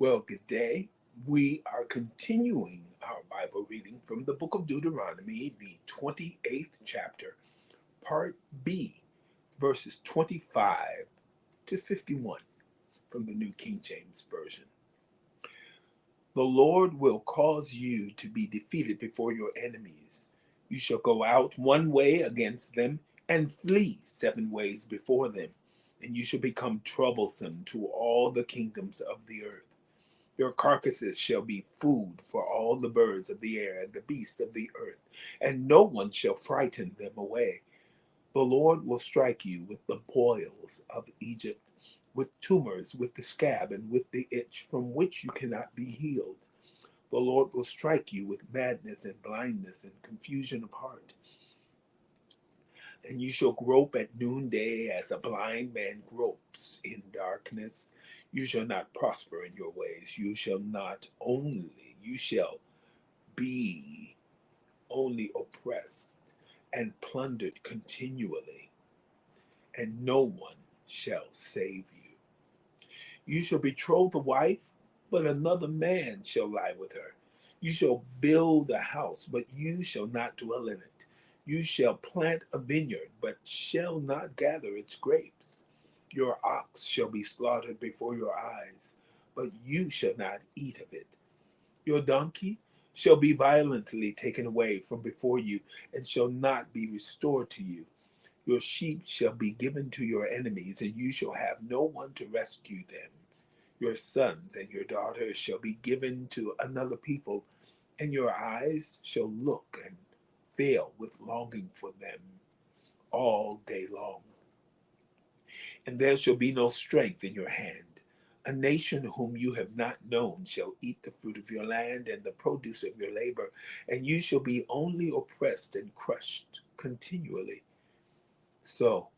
Well, good day. We are continuing our Bible reading from the book of Deuteronomy, the 28th chapter, part B, verses 25 to 51 from the New King James Version. The Lord will cause you to be defeated before your enemies. You shall go out one way against them and flee 7 ways before them, and you shall become troublesome to all the kingdoms of the earth. Your carcasses shall be food for all the birds of the air and the beasts of the earth, and no one shall frighten them away. The Lord will strike you with the boils of Egypt, with tumors, with the scab, and with the itch, from which you cannot be healed. The Lord will strike you with madness and blindness and confusion of heart. And you shall grope at noonday as a blind man gropes in darkness. You shall not prosper in your ways. You shall be only oppressed and plundered continually, and no one shall save you. You shall betroth a wife, but another man shall lie with her. You shall build a house, but you shall not dwell in it. You shall plant a vineyard, but shall not gather its grapes. Your ox shall be slaughtered before your eyes, but you shall not eat of it. Your donkey shall be violently taken away from before you, and shall not be restored to you. Your sheep shall be given to your enemies, and you shall have no one to rescue them. Your sons and your daughters shall be given to another people, and your eyes shall look and fail with longing for them all day long. And there shall be no strength in your hand. A nation whom you have not known shall eat the fruit of your land and the produce of your labor, and you shall be only oppressed and crushed continually. So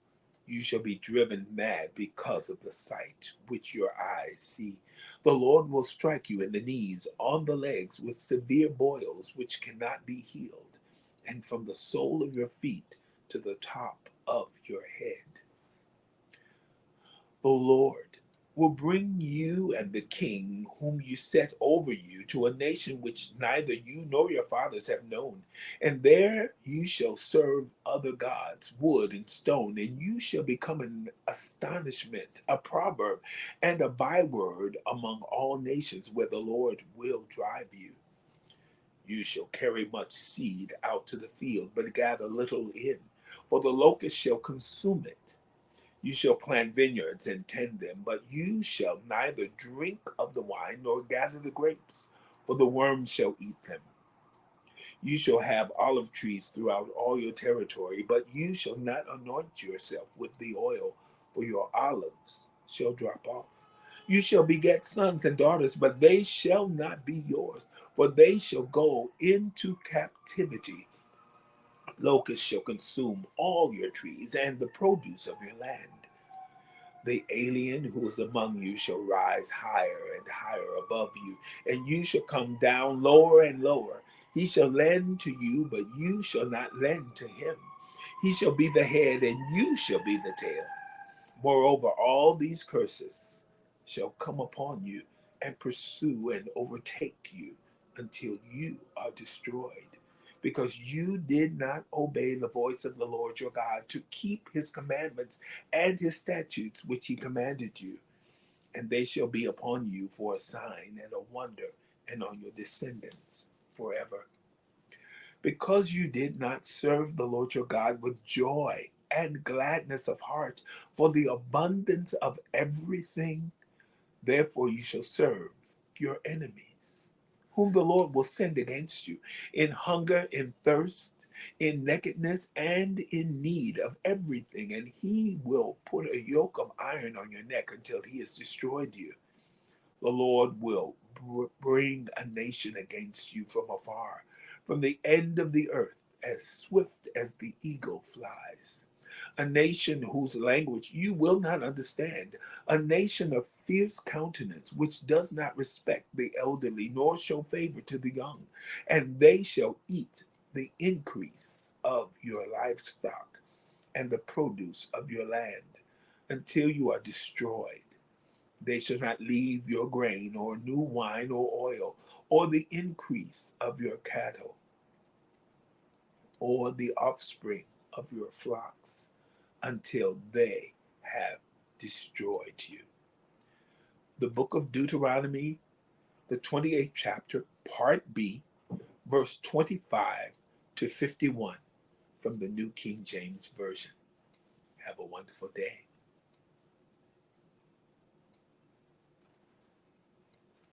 you shall be driven mad because of the sight which your eyes see. The Lord will strike you in the knees, on the legs, with severe boils which cannot be healed, and from the sole of your feet to the top of your head. The Lord will bring you and the king whom you set over you to a nation which neither you nor your fathers have known. And there you shall serve other gods, wood and stone, and you shall become an astonishment, a proverb, and a byword among all nations where the Lord will drive you. You shall carry much seed out to the field, but gather little in, for the locust shall consume it. You shall plant vineyards and tend them, but you shall neither drink of the wine nor gather the grapes, for the worms shall eat them. You shall have olive trees throughout all your territory, but you shall not anoint yourself with the oil, for your olives shall drop off. You shall beget sons and daughters, but they shall not be yours, for they shall go into captivity. Locusts shall consume all your trees and the produce of your land. The alien who is among you shall rise higher and higher above you, and you shall come down lower and lower. He shall lend to you, but you shall not lend to him. He shall be the head, and you shall be the tail. Moreover, all these curses shall come upon you and pursue and overtake you until you are destroyed, because you did not obey the voice of the Lord your God to keep his commandments and his statutes which he commanded you. And they shall be upon you for a sign and a wonder, and on your descendants forever. Because you did not serve the Lord your God with joy and gladness of heart for the abundance of everything, therefore you shall serve your enemies, whom the Lord will send against you, in hunger, in thirst, in nakedness, and in need of everything. And he will put a yoke of iron on your neck until he has destroyed you. The Lord will bring a nation against you from afar, from the end of the earth, as swift as the eagle flies. A nation whose language you will not understand, a nation of fierce countenance, which does not respect the elderly, nor show favor to the young. And they shall eat the increase of your livestock and the produce of your land until you are destroyed. They shall not leave your grain, or new wine, or oil, or the increase of your cattle, or the offspring of your flocks, until they have destroyed you. The book of Deuteronomy, the 28th chapter, part B, verse 25 to 51 from the New King James Version. Have a wonderful day.